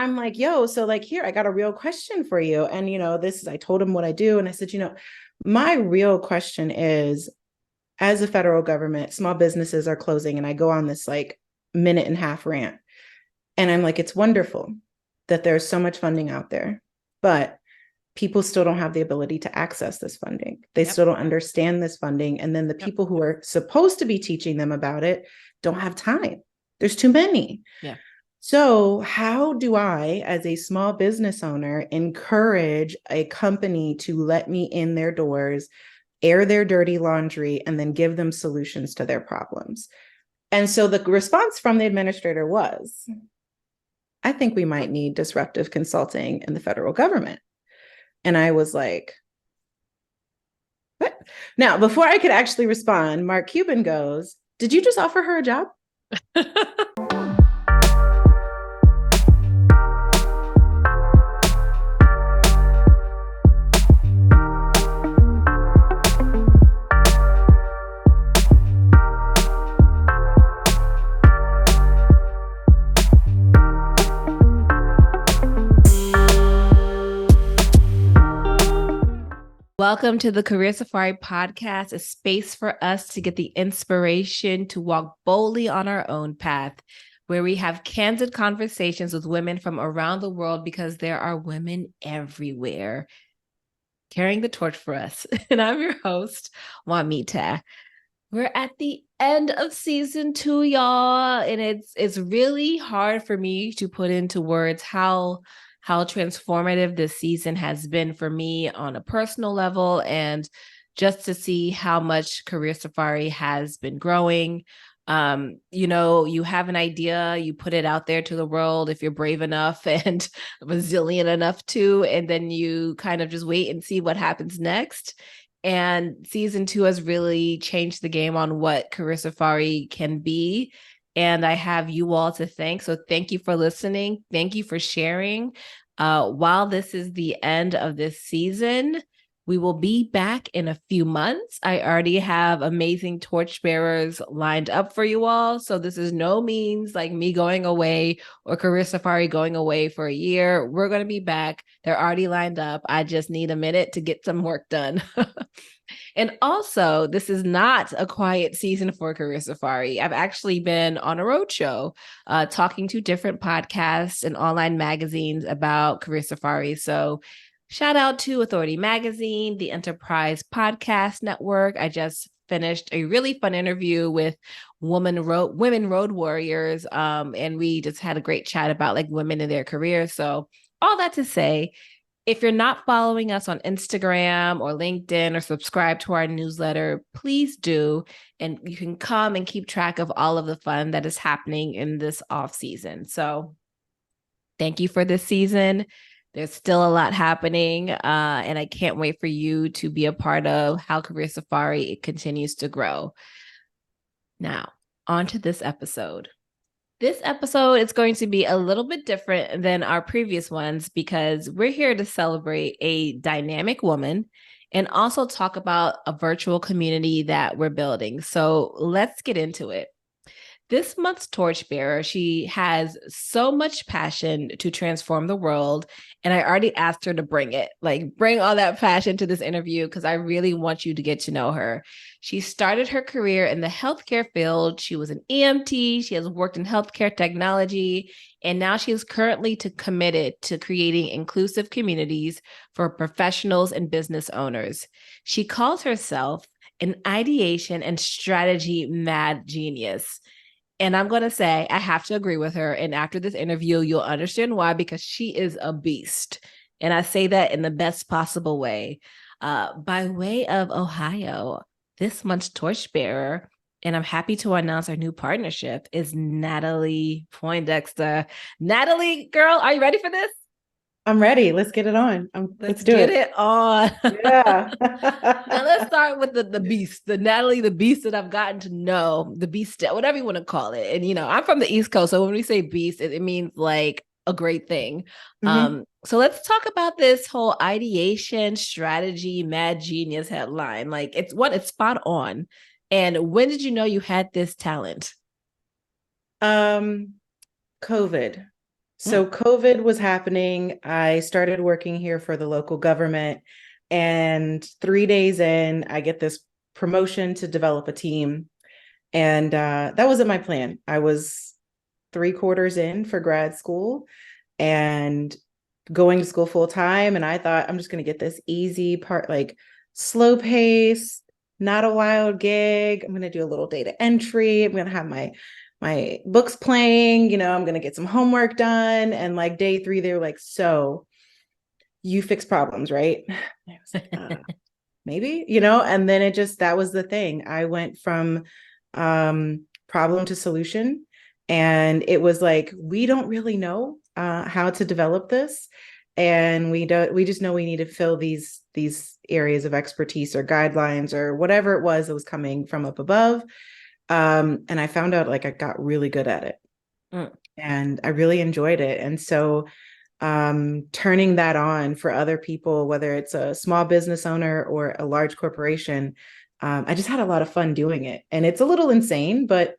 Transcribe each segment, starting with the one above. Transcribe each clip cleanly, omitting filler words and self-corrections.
I'm like, yo, so like here, I got a real question for you. And I told him what I do. And I said, my real question is, as a federal government, small businesses are closing. And I go on this like minute and a half rant. And I'm like, it's wonderful that there's so much funding out there, but people still don't have the ability to access this funding. They Yep. still don't understand this funding. And then the Yep. people who are supposed to be teaching them about it don't have time. There's too many. Yeah. So, how do I, as a small business owner, encourage a company to let me in their doors, air their dirty laundry, and then give them solutions to their problems? And so the response from the administrator was, I think we might need disruptive consulting in the federal government. And I was like, what? Now, before I could actually respond, Mark Cuban goes, did you just offer her a job? Welcome to the Career Safari podcast, a space for us to get the inspiration to walk boldly on our own path, where we have candid conversations with women from around the world because there are women everywhere carrying the torch for us. And I'm your host, Juanita. We're at the end of season 2, y'all, and it's really hard for me to put into words how transformative this season has been for me on a personal level, and just to see how much Career Safari has been growing. You have an idea, you put it out there to the world if you're brave enough and resilient enough to, and then you kind of just wait and see what happens next. And season 2 has really changed the game on what Career Safari can be. And I have you all to thank. So thank you for listening. Thank you for sharing. While this is the end of this season, we will be back in a few months. I already have amazing torchbearers lined up for you all. So this is no means like me going away or Career Safari going away for a year. We're going to be back. They're already lined up. I just need a minute to get some work done. And also, this is not a quiet season for Career Safari. I've actually been on a roadshow talking to different podcasts and online magazines about Career Safari. So shout out to Authority Magazine, the Enterprise Podcast Network. I just finished a really fun interview with women road warriors, and we just had a great chat about like women in their careers. So all that to say, if you're not following us on Instagram or LinkedIn or subscribe to our newsletter, please do. And you can come and keep track of all of the fun that is happening in this off season. So thank you for this season. There's still a lot happening, and I can't wait for you to be a part of how Career Safari continues to grow. Now, on to this episode. This episode is going to be a little bit different than our previous ones because we're here to celebrate a dynamic woman and also talk about a virtual community that we're building. So let's get into it. This month's torchbearer, she has so much passion to transform the world. And I already asked her to bring it, like bring all that passion to this interview because I really want you to get to know her. She started her career in the healthcare field. She was an EMT. She has worked in healthcare technology. And now she is currently committed to creating inclusive communities for professionals and business owners. She calls herself an ideation and strategy mad genius. And I'm going to say, I have to agree with her. And after this interview, you'll understand why, because she is a beast. And I say that in the best possible way. By way of Ohio, this month's torchbearer, and I'm happy to announce our new partnership, is Natalie Poindexter. Natalie, girl, are you ready for this? I'm ready. Let's get it on. Let's do get it. it on. Yeah. Now let's start with the beast, the Natalie, the beast that I've gotten to know, the beast, whatever you want to call it. And I'm from the East Coast, so when we say beast, it means like a great thing. Mm-hmm. So let's talk about this whole ideation strategy mad genius headline. Like it's spot on. And when did you know you had this talent? COVID. So COVID was happening. I started working here for the local government, and 3 days in, I get this promotion to develop a team. And that wasn't my plan. I was 3 quarters in for grad school and going to school full time. And I thought I'm just going to get this easy part, like slow pace, not a wild gig. I'm going to do a little data entry. I'm going to have my books playing, I'm going to get some homework done. And like day 3, they were like, so you fix problems, right? I was like, maybe, and then that was the thing. I went from problem to solution. And it was like, we don't really know how to develop this. And we just know we need to fill these areas of expertise or guidelines or whatever it was that was coming from up above. And I found out like I got really good at it. And I really enjoyed it. And so turning that on for other people, whether it's a small business owner or a large corporation, I just had a lot of fun doing it. And it's a little insane, but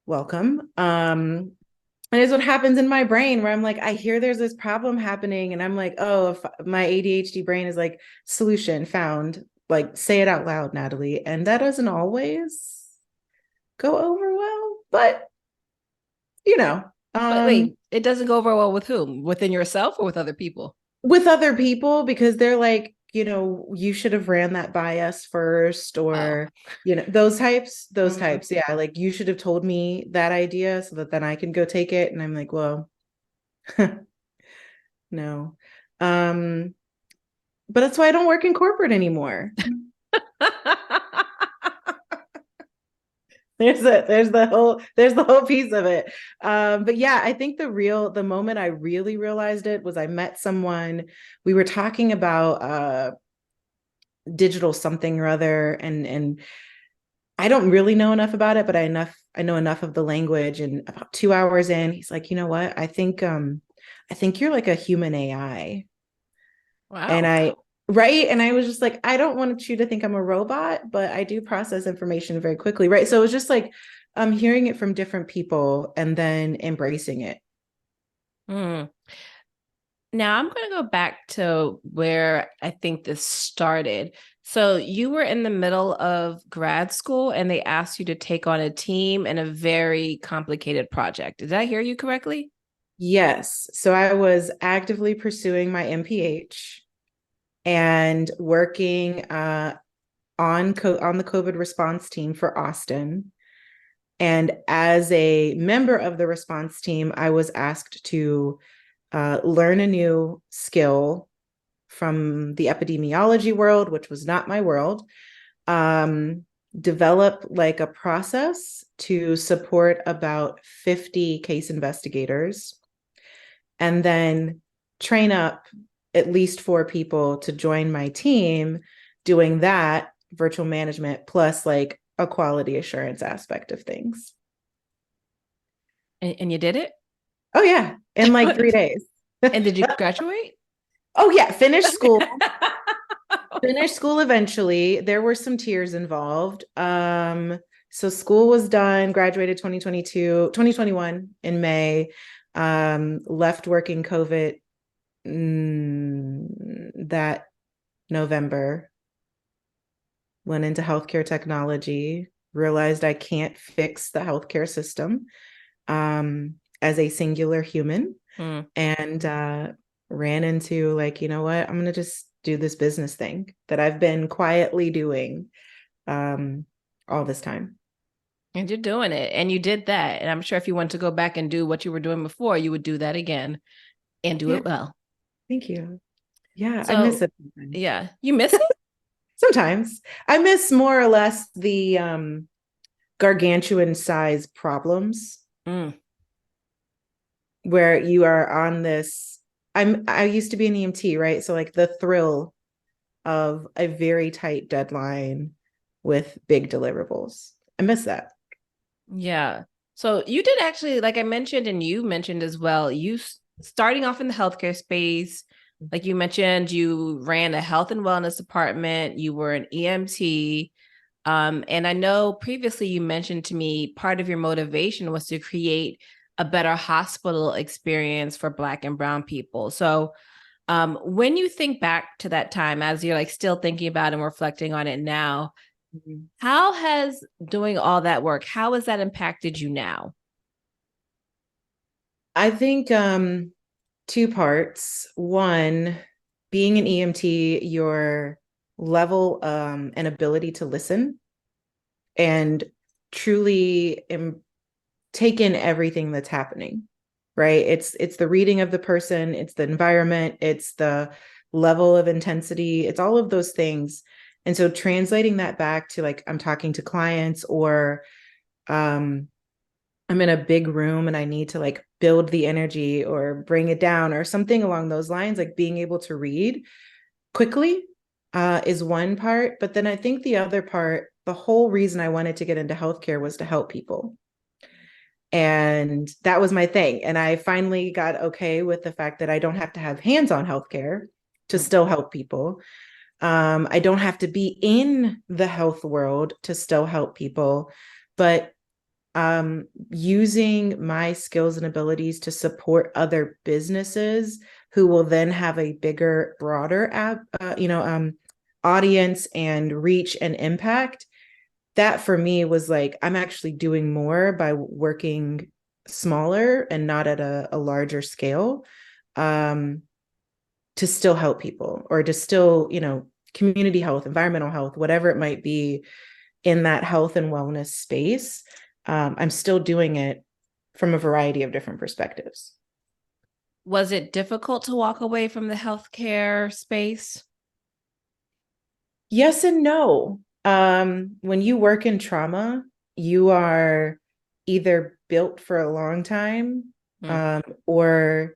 welcome. And it's what happens in my brain where I'm like, I hear there's this problem happening. And I'm like, oh, if my ADHD brain is like, solution found, like, say it out loud, Natalie. And that doesn't always go over well, but But wait, it doesn't go over well with whom? Within yourself or with other people? With other people, because they're like, you should have ran that by us first, or those types. Yeah, like, you should have told me that idea so that then I can go take it. And I'm like, well, no. But that's why I don't work in corporate anymore. There's the whole piece of it. But yeah, I think the moment I really realized it was I met someone. We were talking about digital something or other, and I don't really know enough about it, but I know enough of the language. And about 2 hours in, he's like, you know what? I think you're like a human AI. Wow. And right. And I was just like, I don't want you to think I'm a robot, but I do process information very quickly. Right. So it was just like, I'm hearing it from different people and then embracing it. Now I'm going to go back to where I think this started. So you were in the middle of grad school and they asked you to take on a team and a very complicated project. Did I hear you correctly? Yes. So I was actively pursuing my MPH and working on the COVID response team for Austin. And as a member of the response team, I was asked to learn a new skill from the epidemiology world, which was not my world, develop like a process to support about 50 case investigators, and then train up at least 4 people to join my team doing that virtual management plus like a quality assurance aspect of things. And you did it? Oh yeah, in like 3 days. And did you graduate? Oh yeah, finished school. Finished school eventually. There were some tears involved. So school was done, graduated 2021 in May. Left working COVID that November. Went into healthcare technology, realized I can't fix the healthcare system as a singular human, and ran into like, you know what, I'm going to just do this business thing that I've been quietly doing all this time. And you're doing it. And you did that. And I'm sure if you want to go back and do what you were doing before, you would do that again and do it well. Thank you. Yeah, so, I miss it. Yeah. You miss it? Sometimes. I miss more or less the gargantuan size problems where you are on this. I used to be an EMT, right? So like the thrill of a very tight deadline with big deliverables. I miss that. Yeah. So you did actually, like I mentioned, and you mentioned as well, you starting off in the healthcare space, like you mentioned, you ran a health and wellness department, you were an EMT. And I know previously you mentioned to me part of your motivation was to create a better hospital experience for Black and Brown people. So when you think back to that time, as you're like still thinking about and reflecting on it now, how has doing all that work, how has that impacted you now? I think two parts. One, being an EMT, your level and ability to listen and truly take in everything that's happening, right? It's the reading of the person, it's the environment, it's the level of intensity, it's all of those things. And so translating that back to like I'm talking to clients or um I'm in a big room and I need to like build the energy or bring it down or something along those lines, like being able to read quickly is one part. But then I think the other part, the whole reason I wanted to get into healthcare was to help people. And that was my thing. And I finally got okay with the fact that I don't have to have hands-on healthcare to still help people. I don't have to be in the health world to still help people, but using my skills and abilities to support other businesses who will then have a bigger, broader audience and reach and impact. That for me was like, I'm actually doing more by working smaller and not at a larger scale, to still help people or to still, community health, environmental health, whatever it might be in that health and wellness space. I'm still doing it from a variety of different perspectives. Was it difficult to walk away from the healthcare space? Yes and no. When you work in trauma, you are either built for a long time, or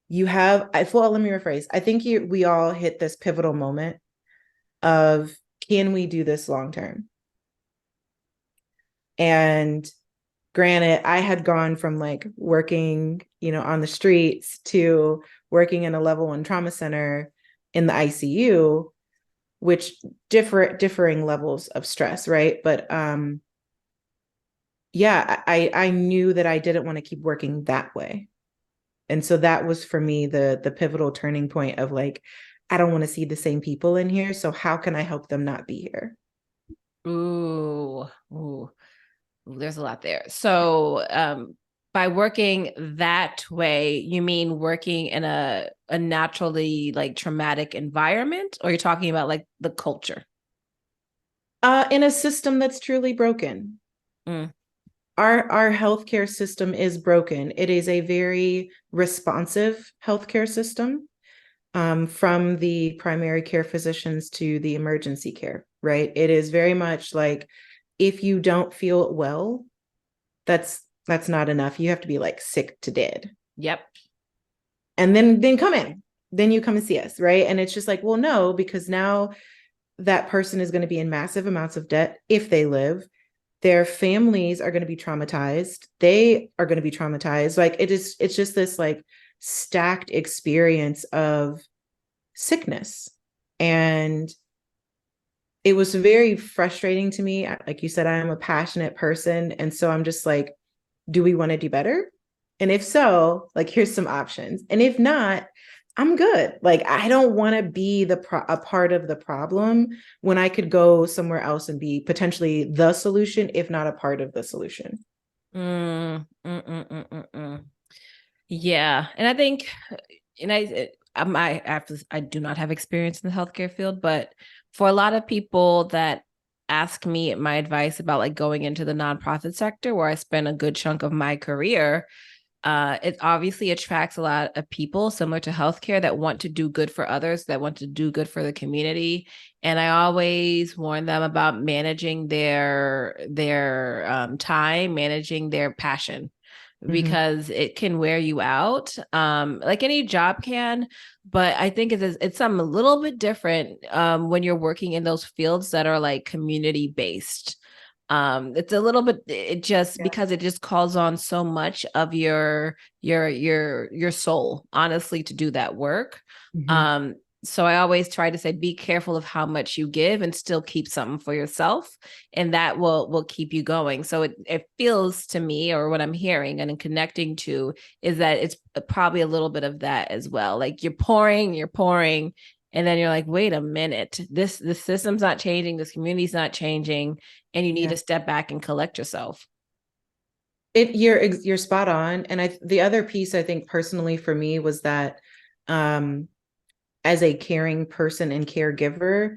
you have, well, let me rephrase. I think we all hit this pivotal moment of, can we do this long term? And granted, I had gone from like working, on the streets to working in a level 1 trauma center in the ICU, which differing levels of stress, right? But yeah, I knew that I didn't want to keep working that way. And so that was for me the pivotal turning point of like, I don't want to see the same people in here. So how can I help them not be here? Ooh, there's a lot there. So by working that way, you mean working in a naturally like traumatic environment, or you're talking about like the culture? In a system that's truly broken. Mm. Our healthcare system is broken. It is a very responsive healthcare system, from the primary care physicians to the emergency care, right? It is very much like, if you don't feel well, that's not enough. You have to be like sick to dead. Yep. And then come in. Then you come and see us, right? And it's just like, well, no, because now that person is going to be in massive amounts of debt if they live. Their families are going to be traumatized. They are going to be traumatized. Like it's just this like stacked experience of sickness. And it was very frustrating to me. Like you said, I am a passionate person. And so I'm just like, do we want to do better? And if so, like, here's some options. And if not, I'm good. Like, I don't want to be a part of the problem when I could go somewhere else and be potentially the solution, if not a part of the solution. Yeah. And I think, and I do not have experience in the healthcare field, but for a lot of people that ask me my advice about like going into the nonprofit sector where I spent a good chunk of my career, it obviously attracts a lot of people similar to healthcare that want to do good for others, that want to do good for the community. And I always warn them about managing their time, managing their passion, because it can wear you out, like any job can. But I think it's something a little bit different when you're working in those fields that are like community based. It's a little bit, it just, because it just calls on so much of your soul, honestly, to do that work. So I always try to say, be careful of how much you give and still keep something for yourself. And that will keep you going. So it feels to me, or what I'm hearing and connecting to, is that it's probably a little bit of that as well. Like you're pouring, and then you're like, wait a minute, this system's not changing, this community's not changing, and you need to step back and collect yourself. You're spot on. And the other piece I think personally for me was that as a caring person and caregiver,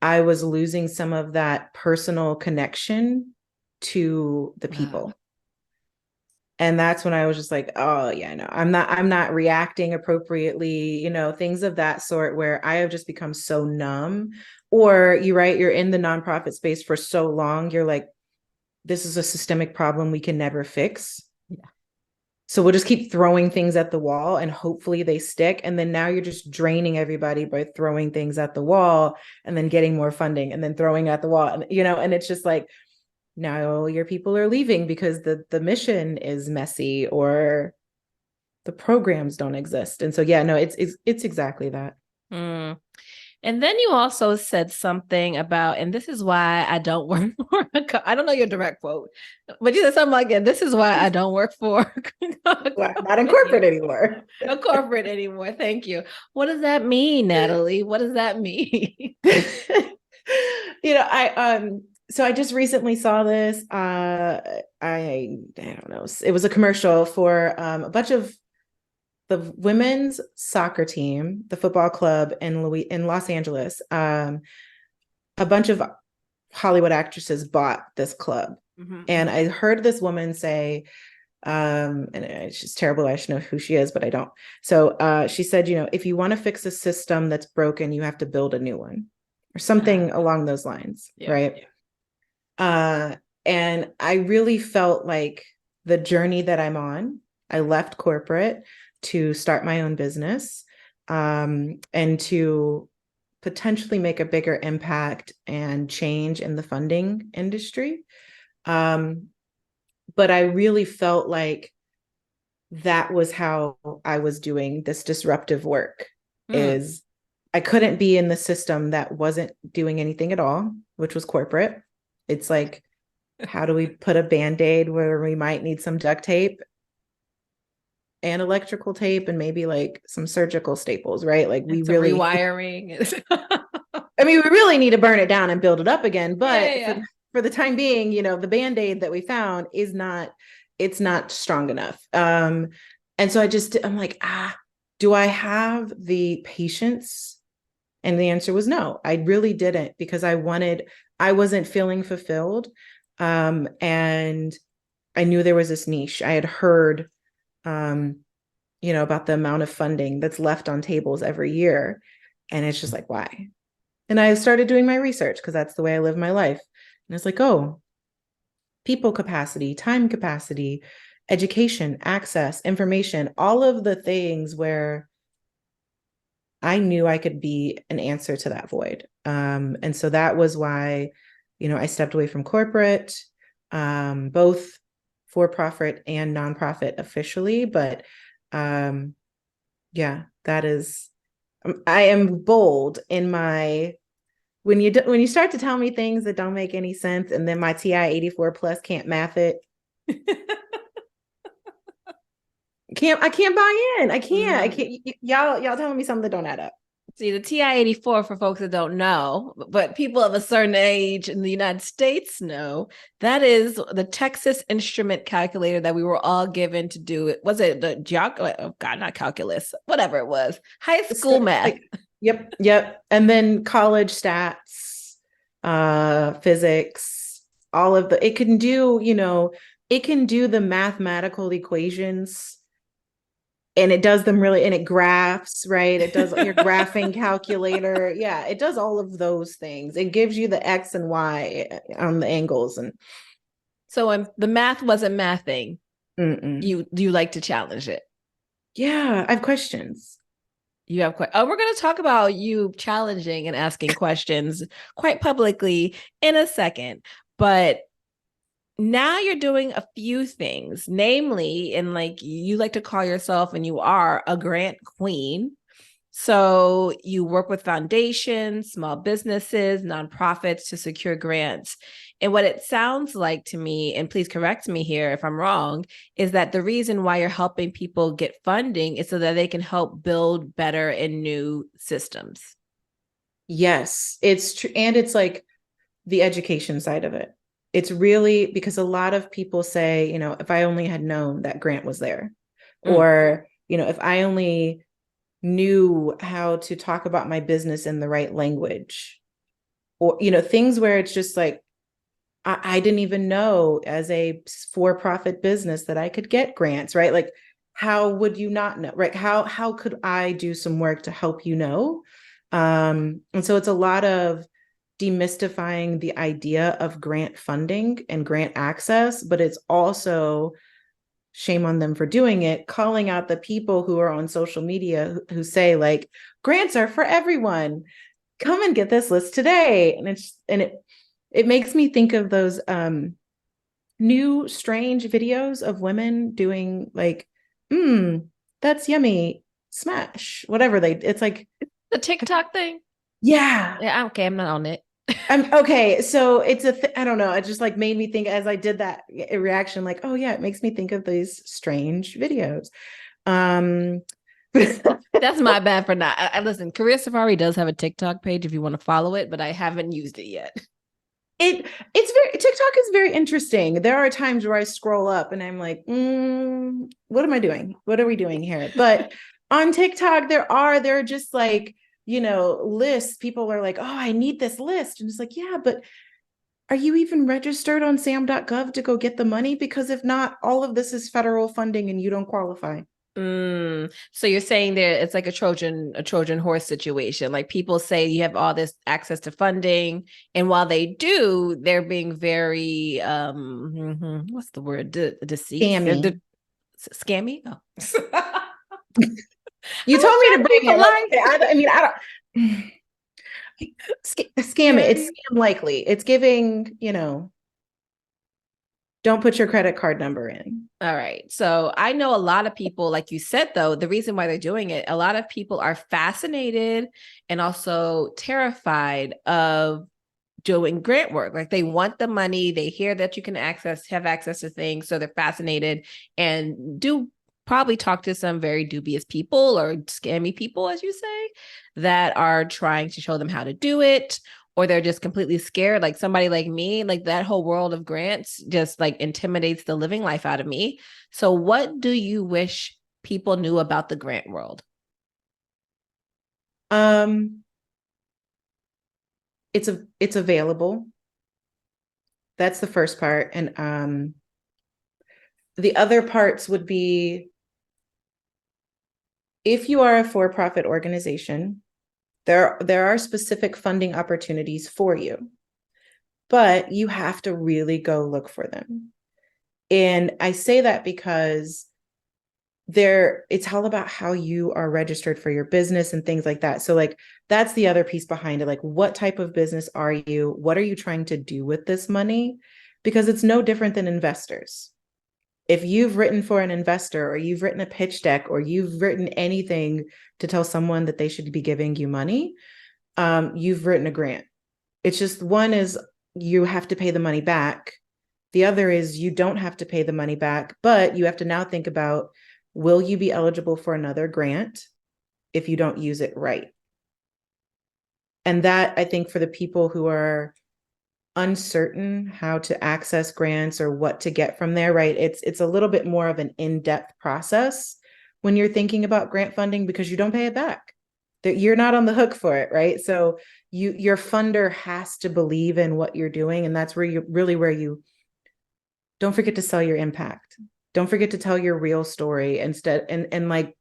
I was losing some of that personal connection to the people. And that's when I was just like, oh yeah, no, I'm not reacting appropriately, things of that sort, where I have just become so numb. Or you're in the nonprofit space for so long, you're like, this is a systemic problem we can never fix. So we'll just keep throwing things at the wall and hopefully they stick. And then now you're just draining everybody by throwing things at the wall and then getting more funding and then throwing at the wall. And, and it's just like, now your people are leaving because the mission is messy or the programs don't exist. And so, yeah, no, it's exactly that. And then you also said something about, and this is why I don't work for, I don't know your direct quote, but you said something like, and this is why I don't work for. Not in corporate anymore. A corporate anymore. Thank you. What does that mean, Natalie? What does that mean? So I just recently saw this. I don't know. It was a commercial for a bunch of the women's soccer team, the football club in Los Angeles. A bunch of Hollywood actresses bought this club. Mm-hmm. And I heard this woman say, and it's just terrible, I should know who she is, but I don't. So she said, if you want to fix a system that's broken, you have to build a new one, or something along those lines. Yeah, right. Yeah. And I really felt like the journey that I'm on, I left corporate to start my own business, and to potentially make a bigger impact and change in the funding industry. But I really felt like that was how I was doing this disruptive work. Is I couldn't be in the system that wasn't doing anything at all, which was corporate. It's like, how do we put a Band-Aid where we might need some duct tape and electrical tape and maybe like some surgical staples, right? Like we really rewiring. I mean, we really need to burn it down and build it up again. But for the time being, the Band-Aid that we found it's not strong enough. And so I'm like, do I have the patience? And the answer was no, I really didn't, because I wasn't feeling fulfilled. And I knew there was this niche. I had heard about the amount of funding that's left on tables every year. And it's just like, why? And I started doing my research because that's the way I live my life. And it's like, oh, people capacity, time capacity, education, access, information, all of the things where I knew I could be an answer to that void. And so that was why, I stepped away from corporate, both for-profit and nonprofit officially. But that is, I am bold in my, when you start to tell me things that don't make any sense, and then my TI 84 plus can't math it. I can't buy in. I can't. Y'all telling me something that don't add up. See, the TI 84, for folks that don't know, but people of a certain age in the United States know, that is the Texas Instrument calculator that we were all given to do it. Was it the not calculus, whatever it was, high school math. Yep. And then college stats, physics, all of it can do, it can do the mathematical equations. And it does them really, and it graphs, right? It does your graphing calculator. Yeah, it does all of those things. It gives you the X and Y on the angles. And so when the math wasn't mathing, you like to challenge it? Yeah, I have questions. You have questions. Oh, we're going to talk about you challenging and asking questions quite publicly in a second. But now you're doing a few things, namely, and like you like to call yourself, and you are a grant queen. So you work with foundations, small businesses, nonprofits to secure grants. And what it sounds like to me, and please correct me here if I'm wrong, is that the reason why you're helping people get funding is so that they can help build better and new systems. Yes, it's true. And it's like the education side of it. It's really because a lot of people say, if I only had known that grant was there, or, if I only knew how to talk about my business in the right language, or, things where it's just like, I didn't even know as a for-profit business that I could get grants, right? Like, how would you not know, right? How could I do some work to help you know? And so it's a lot of demystifying the idea of grant funding and grant access, but it's also, shame on them for doing it, calling out the people who are on social media who say like, grants are for everyone. Come and get this list today. And it makes me think of those new strange videos of women doing like, that's yummy, smash, whatever it's like The TikTok thing? yeah. Yeah, okay, I'm not on it. I'm okay. So it's I don't know. It just like made me think as I did that reaction, like, oh yeah, it makes me think of these strange videos. Um, That's my bad for not. I listen, Career Safari does have a TikTok page if you want to follow it, but I haven't used it yet. It's very TikTok is very interesting. There are times where I scroll up and I'm like, what am I doing? What are we doing here? But on TikTok, there are just like, lists. People are like, oh, I need this list. And it's like, yeah, but are you even registered on sam.gov to go get the money? Because if not, all of this is federal funding and you don't qualify. So you're saying there it's like a Trojan horse situation. Like people say you have all this access to funding, and while they do, they're being very what's the word? Deceit? Scammy. Scammy? Oh. You I told was me trying to to be bring it. polite. I mean, I don't. Scam it. It's scam likely. It's giving, don't put your credit card number in. All right. So I know a lot of people, like you said, though, the reason why they're doing it, a lot of people are fascinated and also terrified of doing grant work. Like they want the money, they hear that you can have access to things. So they're fascinated and do probably talk to some very dubious people or scammy people, as you say, that are trying to show them how to do it, or they're just completely scared. Like somebody like me, like that whole world of grants just like intimidates the living life out of me. So what do you wish people knew about the grant world? It's available. That's the first part. And the other parts would be, if you are a for-profit organization, there are specific funding opportunities for you, but you have to really go look for them. And I say that because it's all about how you are registered for your business and things like that. So like that's the other piece behind it. Like, what type of business are you? What are you trying to do with this money? Because it's no different than investors. If you've written for an investor, or you've written a pitch deck, or you've written anything to tell someone that they should be giving you money, you've written a grant. It's just, one is you have to pay the money back. The other is you don't have to pay the money back, but you have to now think about, will you be eligible for another grant if you don't use it right? And that, I think, for the people who are uncertain how to access grants or what to get from there, right? It's a little bit more of an in-depth process when you're thinking about grant funding, because you don't pay it back. That you're not on the hook for it, right? So your funder has to believe in what you're doing, and that's where you don't forget to sell your impact. Don't forget to tell your real story instead, and like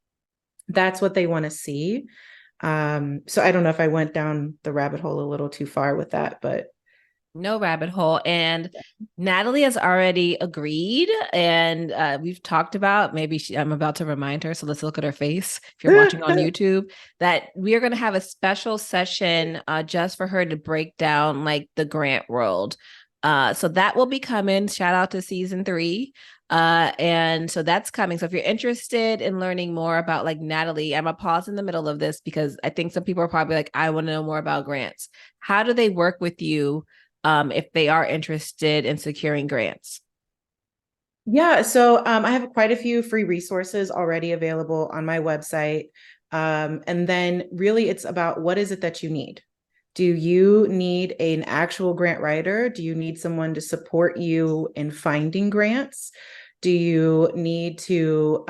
that's what they want to see. So I don't know if I went down the rabbit hole a little too far with that, but no rabbit hole. And Natalie has already agreed, and we've talked about, maybe I'm about to remind her, so let's look at her face if you're watching on YouTube, that we are going to have a special session just for her to break down like the grant world. So that will be coming. Shout out to season 3. And so that's coming. So if you're interested in learning more about like Natalie, I'm gonna pause in the middle of this because I think some people are probably like, I want to know more about grants. How do they work with you if they are interested in securing grants? Yeah, so I have quite a few free resources already available on my website. And then really it's about what is it that you need? Do you need an actual grant writer? Do you need someone to support you in finding grants? Do you need to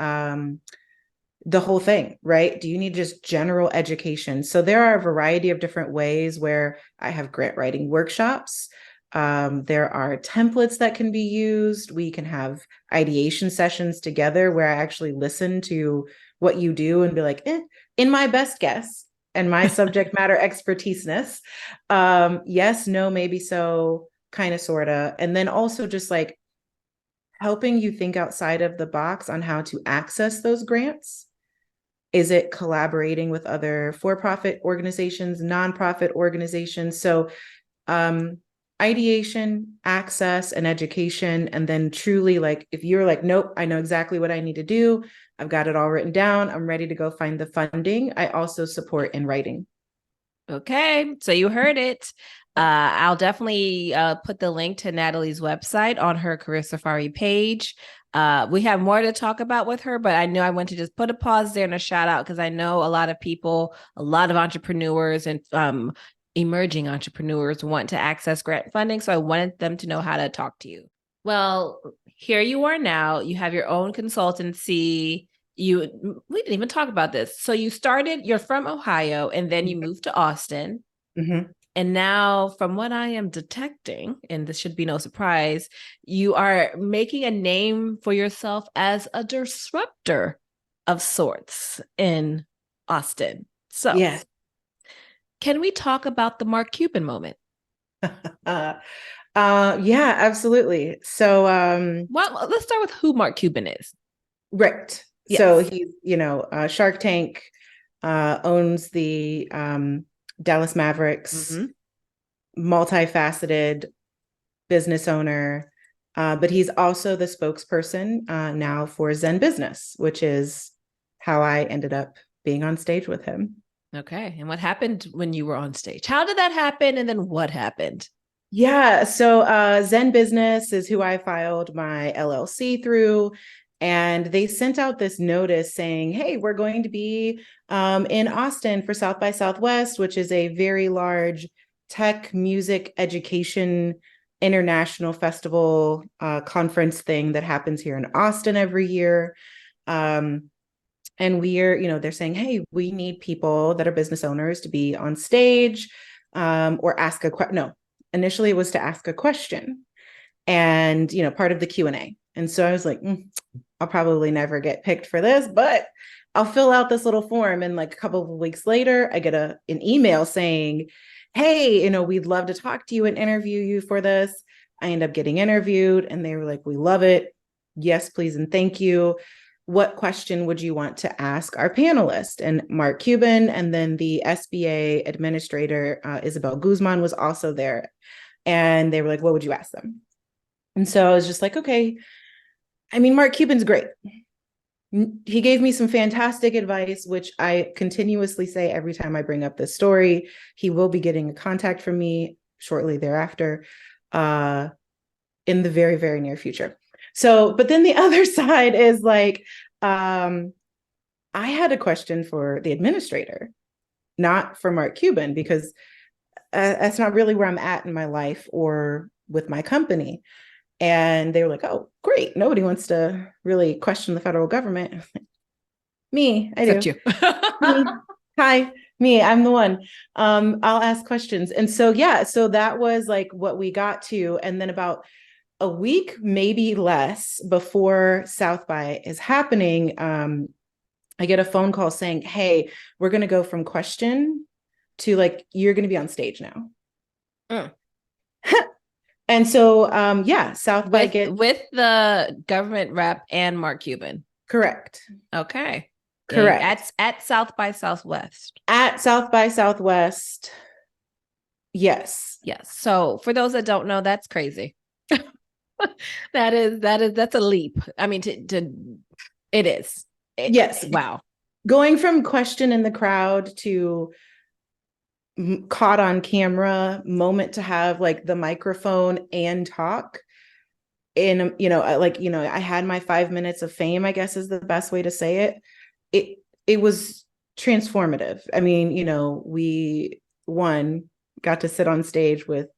the whole thing, right? Do you need just general education? So there are a variety of different ways where I have grant writing workshops. There are templates that can be used. We can have ideation sessions together where I actually listen to what you do and be like, in my best guess and my subject matter expertise-ness, yes, no, maybe so, kind of, sort of. And then also just like helping you think outside of the box on how to access those grants. Is it collaborating with other for-profit organizations, nonprofit organizations? So ideation, access, and education. And then truly like, if you're like, nope, I know exactly what I need to do. I've got it all written down. I'm ready to go find the funding. I also support in writing. Okay, so you heard it. I'll definitely put the link to Natalie's website on her Career Safari page. We have more to talk about with her, but I know I want to just put a pause there and a shout out because I know a lot of people, a lot of entrepreneurs and emerging entrepreneurs want to access grant funding. So I wanted them to know how to talk to you. Well, here you are now. You have your own consultancy. We didn't even talk about this. So you're from Ohio and then you moved to Austin. Mm-hmm. And now, from what I am detecting, and this should be no surprise, you are making a name for yourself as a disruptor of sorts in Austin. So, Yes. can we talk about the Mark Cuban moment? Yeah, absolutely. So, Well, let's start with who Mark Cuban is. right. So Yes. he's, Shark Tank, owns the Dallas Mavericks, Mm-hmm. multifaceted business owner, but he's also the spokesperson now for Zen Business, which is how I ended up being on stage with him. Okay. And what happened when you were on stage? How did that happen? And then what happened? Yeah, so Zen Business is who I filed my LLC through. And they sent out this notice saying, hey, we're going to be in Austin for South by Southwest, which is a very large tech, music, education, international festival conference thing that happens here in Austin every year. And they're saying, hey, we need people that are business owners to be on stage or ask a question. No, initially it was to ask a question and, part of the Q&A. And so I was like, I'll probably never get picked for this, but I'll fill out this little form. And like a couple of weeks later, I get an email saying, hey, we'd love to talk to you and interview you for this. I end up getting interviewed and they were like, we love it. Yes, please. And thank you. What question would you want to ask our panelist? And Mark Cuban and then the SBA administrator, Isabel Guzman, was also there. And they were like, what would you ask them? And so I was just like, okay. I mean, Mark Cuban's great. He gave me some fantastic advice, which I continuously say every time I bring up this story. He will be getting a contact from me shortly thereafter in the very, very near future. So, but then the other side is like, I had a question for the administrator, not for Mark Cuban, because that's not really where I'm at in my life or with my company. And they were like, oh, great. Nobody wants to really question the federal government. Me, I Except do. you. Me. Hi, me, I'm the one. I'll ask questions. And so, yeah, so that was like what we got to. And then about a week, maybe less, before South by is happening, I get a phone call saying, hey, we're going to go from question to like, you're going to be on stage now. Mm. And so, yeah, South by with the government rep and Mark Cuban. Correct. Okay. Correct. At South by Southwest. At South by Southwest. Yes. Yes. So for those that don't know, that's crazy. That's a leap. I mean, it is. Yes. Wow. Going from question in the crowd to caught on camera moment to have like the microphone and talk in, I had my 5 minutes of fame, I guess is the best way to say it. It was transformative. I mean, we got to sit on stage with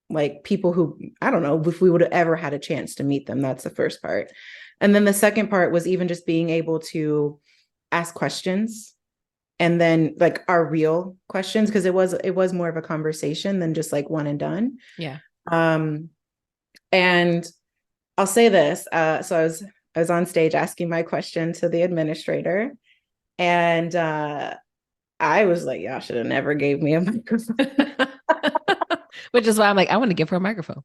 like people who, I don't know if we would have ever had a chance to meet them. That's the first part. And then the second part was even just being able to ask questions, and then like our real questions, because it was more of a conversation than just like one and done. Yeah. And I'll say this. So I was on stage asking my question to the administrator, and I was like, y'all should have never gave me a microphone. Which is why I'm like, I want to give her a microphone.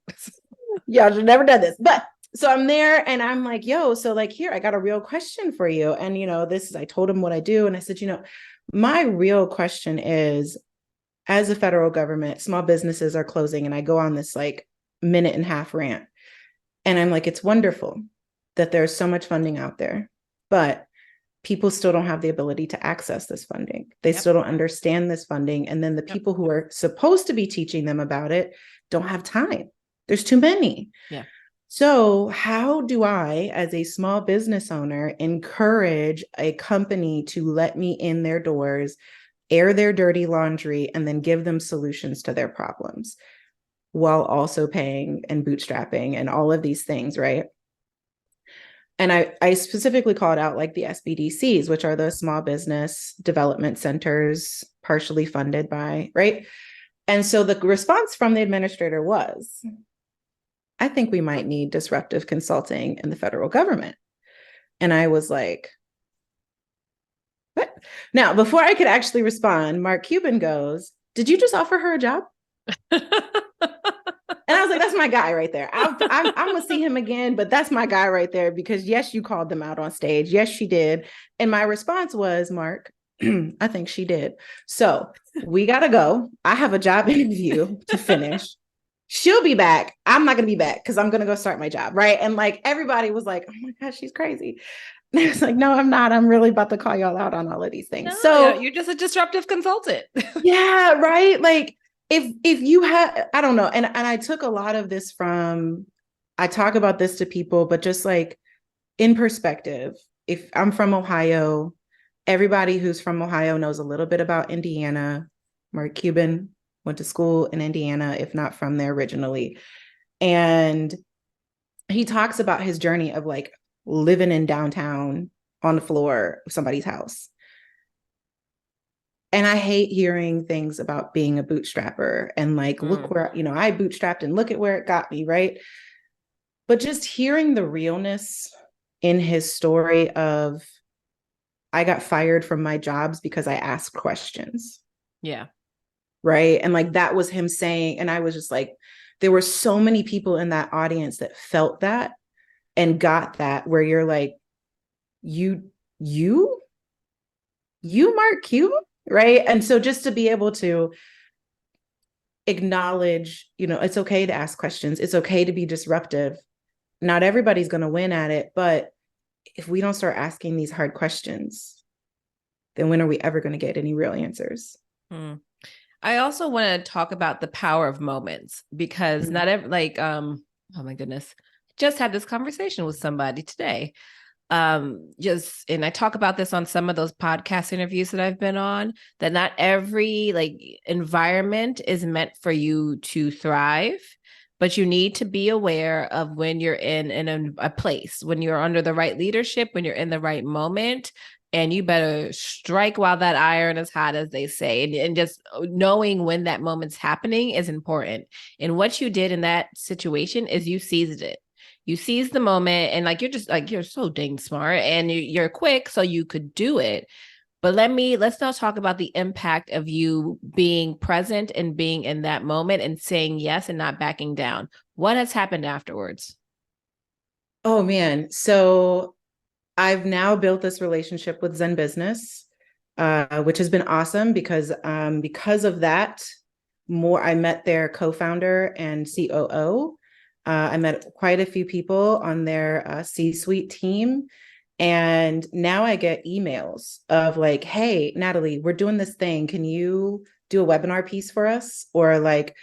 Y'all should have never done this. But so I'm there and I'm like, yo, so like here, I got a real question for you. And I told him what I do. And I said, my real question is, as a federal government, small businesses are closing. And I go on this like minute and a half rant. And I'm like, it's wonderful that there's so much funding out there, but people still don't have the ability to access this funding. They still don't understand this funding. And then the people who are supposed to be teaching them about it don't have time. There's too many. Yeah. So how do I, as a small business owner, encourage a company to let me in their doors, air their dirty laundry, and then give them solutions to their problems while also paying and bootstrapping and all of these things, right? And I specifically called out like the SBDCs, which are the small business development centers, partially funded by, right? And so the response from the administrator was, I think we might need disruptive consulting in the federal government. And I was like, what? Now, before I could actually respond, Mark Cuban goes, did you just offer her a job? And I was like, that's my guy right there. I'm going to see him again, but that's my guy right there, because yes, you called them out on stage. Yes, she did. And my response was, Mark, I think she did. So we got to go. I have a job interview to finish. She'll be back. I'm not going to be back because I'm going to go start my job. Right. And like everybody was like, oh my gosh, she's crazy. And I was like, no, I'm not. I'm really about to call y'all out on all of these things. No, so you're just a disruptive consultant. yeah, right. Like if you have, I don't know. And I took a lot of this from, I talk about this to people, but just like in perspective, if I'm from Ohio, everybody who's from Ohio knows a little bit about Indiana. Mark Cuban went to school in Indiana, if not from there originally. And he talks about his journey of like living in downtown on the floor of somebody's house. And I hate hearing things about being a bootstrapper and like, look where, I bootstrapped and look at where it got me, right? But just hearing the realness in his story of, I got fired from my jobs because I asked questions. Yeah. Right. And like, that was him saying, and I was just like, there were so many people in that audience that felt that and got that, where you're like, you, Mark Cuban, right? And so just to be able to acknowledge, it's okay to ask questions. It's okay to be disruptive. Not everybody's going to win at it, but if we don't start asking these hard questions, then when are we ever going to get any real answers? I also want to talk about the power of moments, because not every, like, oh my goodness, just had this conversation with somebody today. And I talk about this on some of those podcast interviews that I've been on, that not every like environment is meant for you to thrive, but you need to be aware of when you're in a place, when you're under the right leadership, when you're in the right moment, and you better strike while that iron is hot, as they say. And just knowing when that moment's happening is important. And what you did in that situation is you seized it. You seized the moment, and like, you're so dang smart, and you're quick, so you could do it. But let's now talk about the impact of you being present and being in that moment and saying yes and not backing down. What has happened afterwards? Oh man. So I've now built this relationship with Zen Business, which has been awesome because of that, I met their co-founder and COO. I met quite a few people on their C-suite team. And now I get emails of like, hey, Natalie, we're doing this thing. Can you do a webinar piece for us? Or like,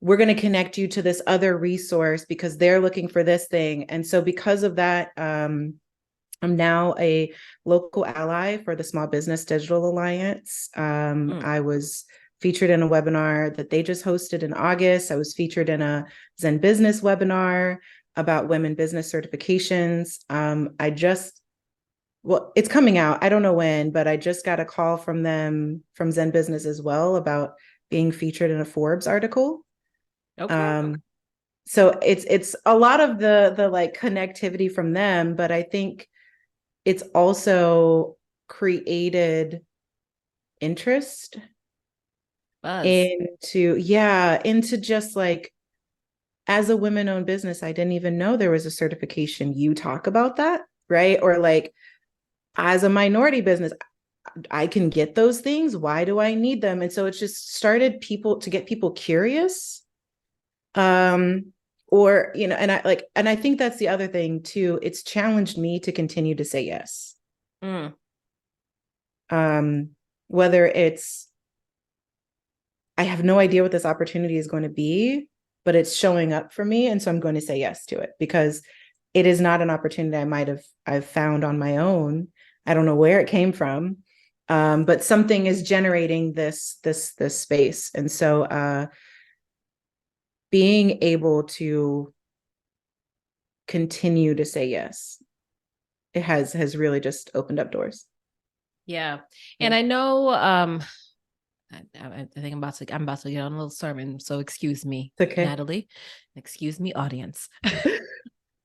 we're going to connect you to this other resource because they're looking for this thing. And so because of that, I'm now a local ally for the Small Business Digital Alliance. I was featured in a webinar that they just hosted in August. I was featured in a Zen Business webinar about women business certifications. Well, it's coming out. I don't know when, but I just got a call from them from Zen Business as well about being featured in a Forbes article. Okay. So it's a lot of the like connectivity from them, but I think it's also created interest Buzz. into just like, as a women-owned business, I didn't even know there was a certification. You talk about that, right? Or like, as a minority business, I can get those things. Why do I need them? And so it's just started to get people curious. Or, and I think that's the other thing too. It's challenged me to continue to say yes. Mm. Whether it's, I have no idea what this opportunity is going to be, but it's showing up for me. And so I'm going to say yes to it because it is not an opportunity I've found on my own. I don't know where it came from. But something is generating this space. And so being able to continue to say yes, it has really just opened up doors. Yeah. And I know I think I'm about to get on a little sermon. So excuse me, It's okay. Natalie. Excuse me, audience.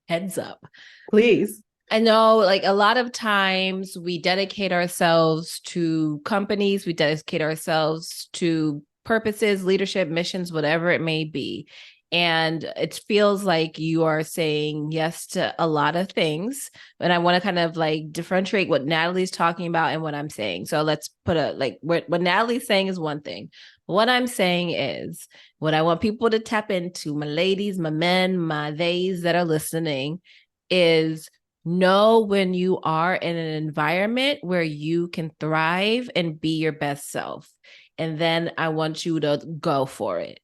Heads up. Please. I know like a lot of times we dedicate ourselves to companies, we dedicate ourselves to purposes, leadership, missions, whatever it may be. And it feels like you are saying yes to a lot of things. And I want to kind of like differentiate what Natalie's talking about and what I'm saying. So let's put what Natalie's saying is one thing. What I'm saying is what I want people to tap into, my ladies, my men, my theys that are listening, is know when you are in an environment where you can thrive and be your best self. And then I want you to go for it.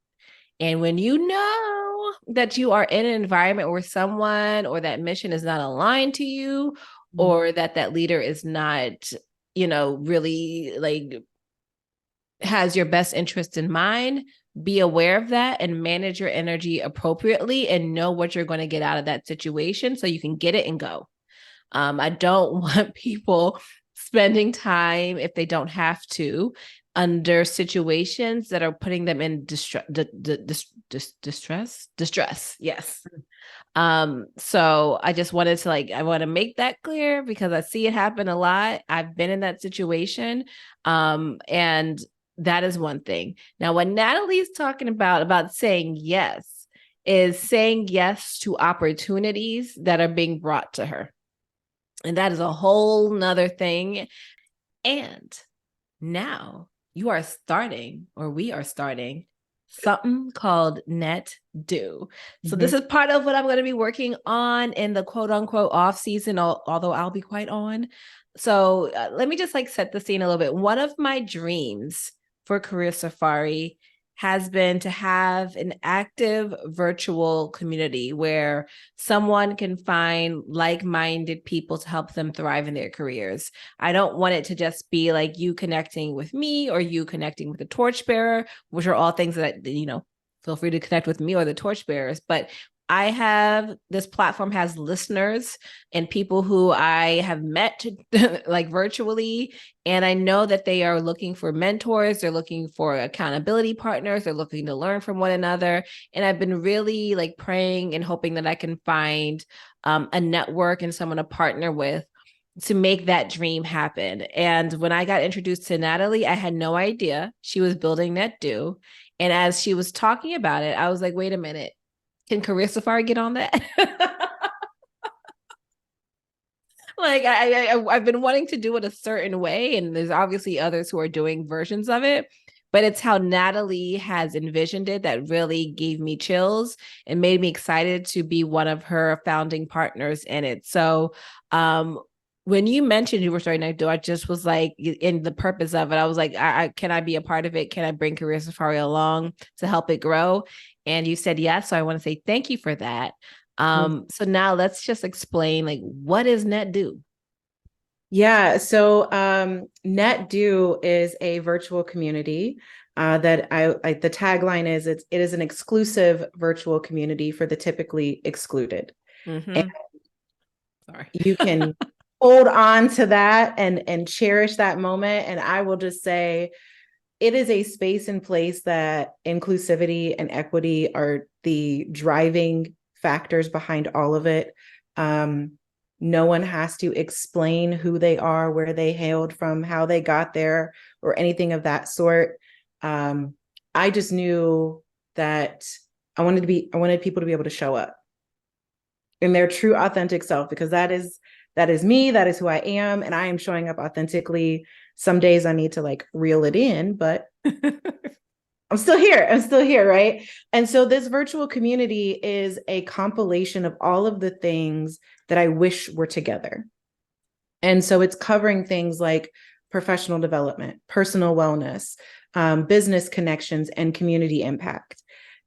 And when you know that you are in an environment where someone or that mission is not aligned to you, or that leader is not, really like has your best interest in mind, be aware of that and manage your energy appropriately and know what you're going to get out of that situation so you can get it and go. I don't want people spending time if they don't have to under situations that are putting them in distress. Yes. So I just wanted to I want to make that clear because I see it happen a lot. I've been in that situation. And that is one thing. Now, what Natalie's talking about saying yes is saying yes to opportunities that are being brought to her. And that is a whole nother thing. And now we are starting something called Net Do. So this is part of what I'm going to be working on in the quote unquote off season, although I'll be quite on. So let me just set the scene a little bit. One of my dreams for Career Safari has been to have an active virtual community where someone can find like-minded people to help them thrive in their careers. I don't want it to just be like you connecting with me or you connecting with the torchbearer, which are all things that, feel free to connect with me or the torchbearers. But this platform has listeners and people who I have met virtually. And I know that they are looking for mentors. They're looking for accountability partners. They're looking to learn from one another. And I've been really praying and hoping that I can find a network and someone to partner with to make that dream happen. And when I got introduced to Natalie, I had no idea she was building NetDo. And as she was talking about it, I was like, wait a minute. Can Career Safari get on that? I've been wanting to do it a certain way, and there's obviously others who are doing versions of it. but it's how Natalie has envisioned it that really gave me chills and made me excited to be one of her founding partners in it. So, when you mentioned you were starting to do, I just was like, in the purpose of it, I was like, can I be a part of it? Can I bring Career Safari along to help it grow? And you said yes. So I want to say thank you for that. So now let's just explain, like, what is NetDo? Yeah, so NetDo is a virtual community that the tagline is it is an exclusive virtual community for the typically excluded. And Sorry. you can hold on to that and cherish that moment. And I will just say it is a space and place that inclusivity and equity are the driving factors behind all of it. No one has to explain who they are, where they hailed from, how they got there, or anything of that sort. I just knew that I wanted people to be able to show up in their true authentic self, because that is me, that is who I am, and I am showing up authentically. Some days I need to like reel it in, but I'm still here, right? And so this virtual community is a compilation of all of the things that I wish were together. And so it's covering things like professional development, personal wellness, business connections, and community impact.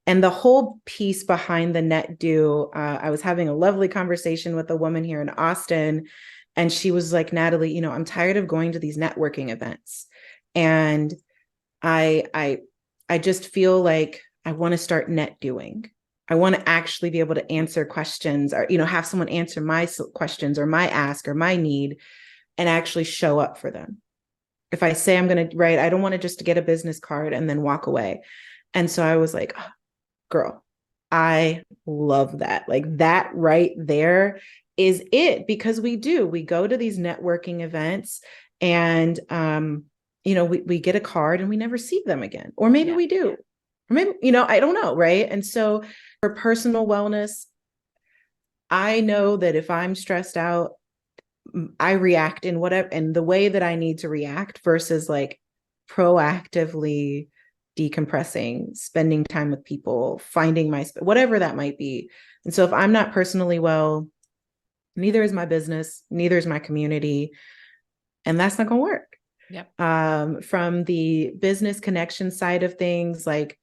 And the whole piece behind the NetDo, I was having a lovely conversation with a woman here in Austin, and she was like, Natalie, I'm tired of going to these networking events. And I just feel like I want to start net doing. I want to actually be able to answer questions, or, have someone answer my questions or my ask or my need, and actually show up for them. If I say I'm going to write, I don't want to just get a business card and then walk away. And so I was like, oh, girl, I love that. Like that right there is it, because we go to these networking events and, we get a card and we never see them again, or maybe we do, or maybe, I don't know. Right. And so for personal wellness, I know that if I'm stressed out, I react in the way that I need to react versus like proactively decompressing, spending time with people, finding whatever that might be. And so if I'm not personally well, neither is my business, neither is my community, and that's not going to work. Yep. From the business connection side of things, like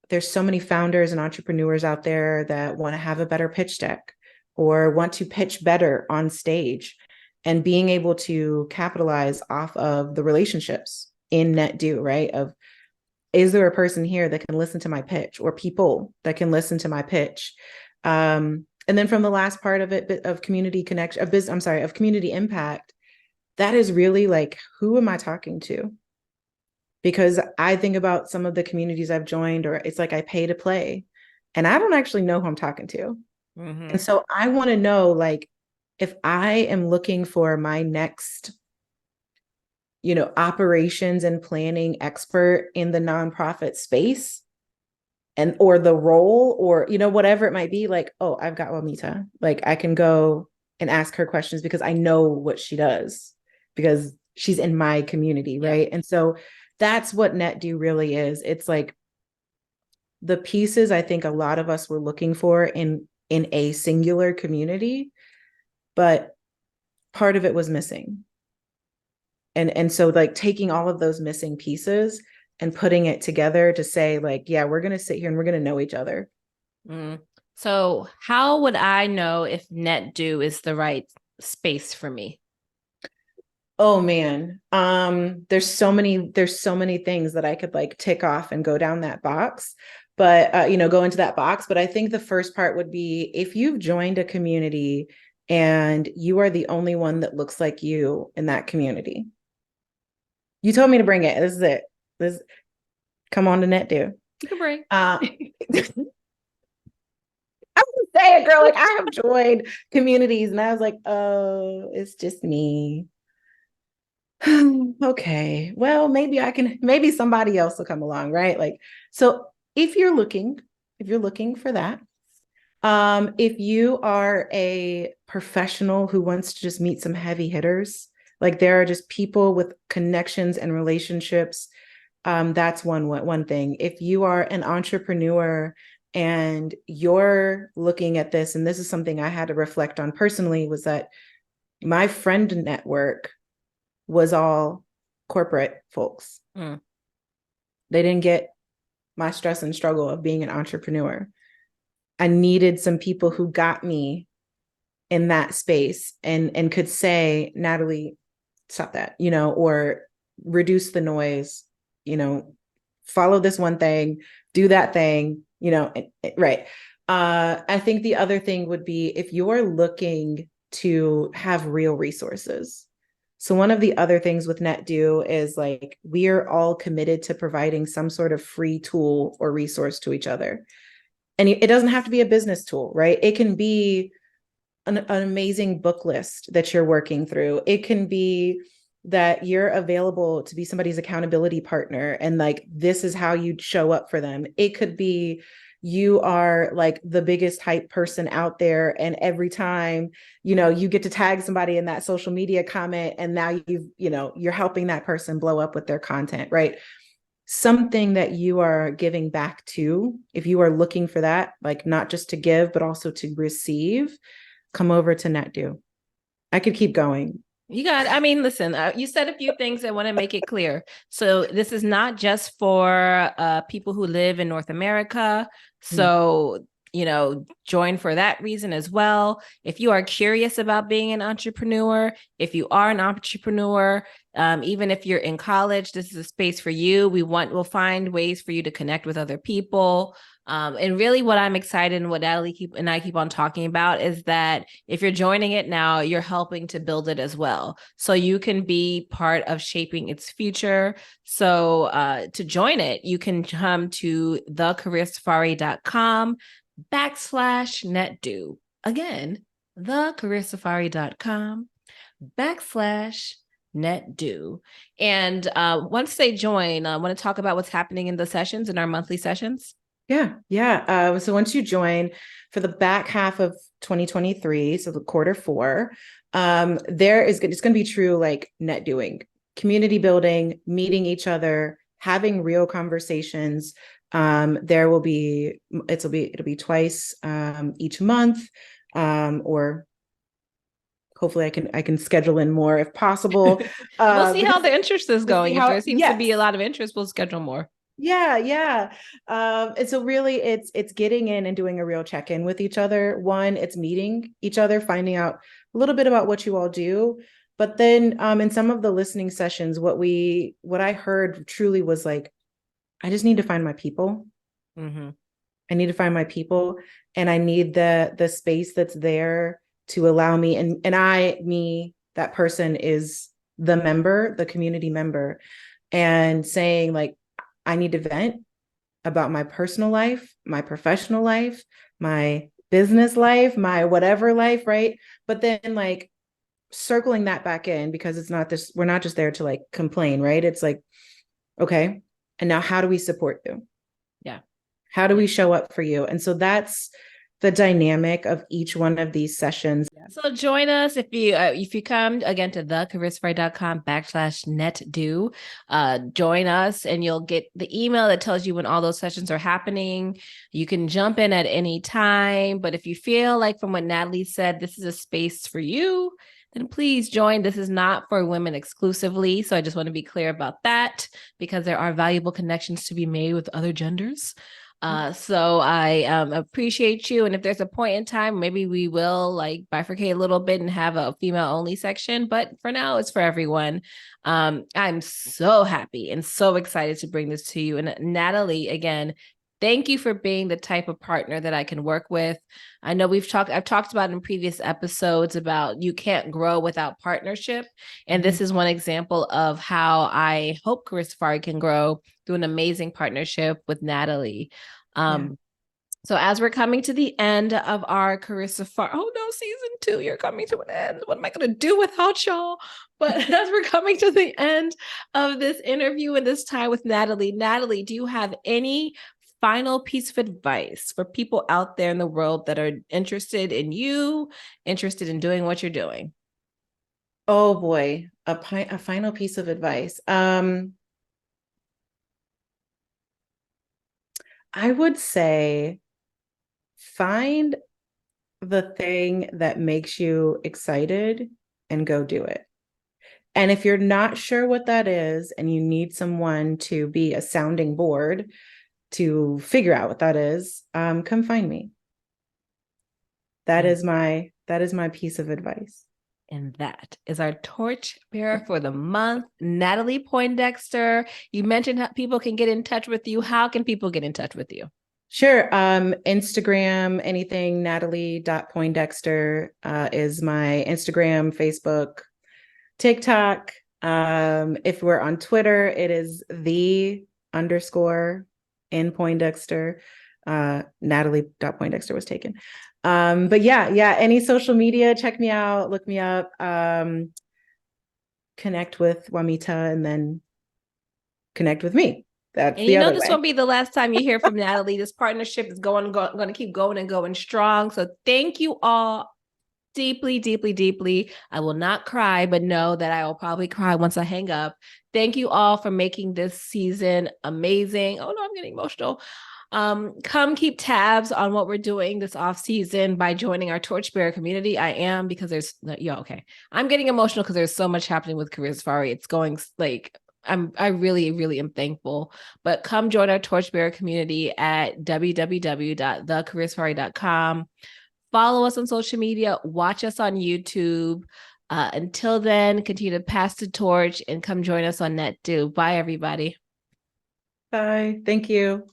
there's so many founders and entrepreneurs out there that want to have a better pitch deck or want to pitch better on stage, and being able to capitalize off of the relationships in NetDo, right? Is there a person here that can listen to my pitch, or people that can listen to my pitch? And then from the last part of it, of community connection, of community impact, that is really like, who am I talking to? Because I think about some of the communities I've joined, or it's like I pay to play and I don't actually know who I'm talking to. And so I want to know, like, if I am looking for my next, operations and planning expert in the nonprofit space, or the role, or, whatever it might be, like, oh, I've got Wamita. Like I can go and ask her questions because I know what she does, because she's in my community. Right. And so that's what NetDo really is. It's like the pieces I think a lot of us were looking for in a singular community, but part of it was missing. And so like taking all of those missing pieces and putting it together to say, like, yeah, we're going to sit here and we're going to know each other. So how would I know if NetDo is the right space for me? Oh man. There's so many things that I could like tick off and go down that box, but go into that box. But I think the first part would be, if you've joined a community and you are the only one that looks like you in that community. You told me to bring it. This is it. Come on to NetDo. You can bring. I would say it, girl. Like I have joined communities and I was like, oh, it's just me. Okay, well, maybe somebody else will come along, right? Like, so if you're looking for that, if you are a professional who wants to just meet some heavy hitters, like there are just people with connections and relationships That's one thing. If you are an entrepreneur and you're looking at this, and this is something I had to reflect on personally, was that my friend network was all corporate folks. Mm. They didn't get my stress and struggle of being an entrepreneur. I needed some people who got me in that space and could say, Natalie, stop that, or reduce the noise, follow this one thing, do that thing, right. I think the other thing would be if you're looking to have real resources. So one of the other things with NetDo is like, we are all committed to providing some sort of free tool or resource to each other. And it doesn't have to be a business tool, right? It can be an amazing book list that you're working through. It can be that you're available to be somebody's accountability partner and like, this is how you show up for them. It could be you are like the biggest hype person out there. And every time, you get to tag somebody in that social media comment and now you're helping that person blow up with their content, right? Something that you are giving back to, if you are looking for that, like not just to give, but also to receive, come over to NetDo. I could keep going. Listen, you said a few things. I want to make it clear. So this is not just for people who live in North America. So, join for that reason as well. If you are curious about being an entrepreneur, if you are an entrepreneur, even if you're in college, this is a space for you. We'll find ways for you to connect with other people. And really what I'm excited and what Natalie and I keep on talking about is that if you're joining it now, you're helping to build it as well. So you can be part of shaping its future. So to join it, you can come to thecareersafari.com/netdo. Again, thecareersafari.com/netdo. And once they join, I want to talk about what's happening in the sessions, in our monthly sessions. Yeah. So once you join for the back half of 2023, so the Q4, it's going to be true like net doing, community building, meeting each other, having real conversations. It'll be twice each month, or hopefully I can schedule in more if possible. We'll see how the interest is going. If there seems to be a lot of interest, we'll schedule more. Yeah. And so really it's getting in and doing a real check-in with each other. One, it's meeting each other, finding out a little bit about what you all do. But then in some of the listening sessions, what I heard truly was like, I just need to find my people. Mm-hmm. I need to find my people, and I need the space that's there to allow me. And that person is the community member, and saying like, I need to vent about my personal life, my professional life, my business life, my whatever life, right? But then like circling that back in, because we're not just there to like complain, right? It's like, okay, and now how do we support you? Yeah. How do we show up for you? And so that's the dynamic of each one of these sessions. So join us if you come again to thecareersafari.com/netdo. Join us and you'll get the email that tells you when all those sessions are happening. You can jump in at any time, but if you feel like from what Natalie said, this is a space for you, then please join. This is not for women exclusively. So I just want to be clear about that, because there are valuable connections to be made with other genders. So I appreciate you. And if there's a point in time, maybe we will like bifurcate a little bit and have a female only section. But for now, it's for everyone. I'm so happy and so excited to bring this to you. And Natalie, again, thank you for being the type of partner that I can work with. I know I've talked about in previous episodes about you can't grow without partnership. And this is one example of how I hope Career Safari can grow through an amazing partnership with Natalie. So as we're coming to the end of our Career Safari, oh no, season 2, you're coming to an end. What am I going to do without y'all? But as we're coming to the end of this interview and this time with Natalie, do you have any final piece of advice for people out there in the world that are interested in you, interested in doing what you're doing? Oh boy, a final piece of advice. I would say find the thing that makes you excited and go do it. And if you're not sure what that is and you need someone to be a sounding board to figure out what that is, come find me. That is my piece of advice. And that is our torchbearer for the month, Natalie Poindexter. You mentioned how people can get in touch with you. How can people get in touch with you? Sure. Instagram, anything, Natalie.Poindexter is my Instagram, Facebook, TikTok. If we're on Twitter, it is the_in Poindexter. Natalie.Poindexter was taken. But yeah, any social media, check me out, look me up, connect with Juanita, and then connect with me. That's And the you know other this way. won't be the last time you hear from Natalie. This partnership is going to keep going and going strong. So thank you all deeply, deeply, deeply. I will not cry, but know that I will probably cry once I hang up. Thank you all for making this season amazing. Oh no, I'm getting emotional. Come keep tabs on what we're doing this off season by joining our Torchbearer community. I am, because there's okay. I'm getting emotional because there's so much happening with Career Safari. It's going like I really, really am thankful. But come join our Torchbearer community at www.thecareersafari.com. Follow us on social media. Watch us on YouTube. Until then, continue to pass the torch and come join us on NetDo. Bye, everybody. Bye. Thank you.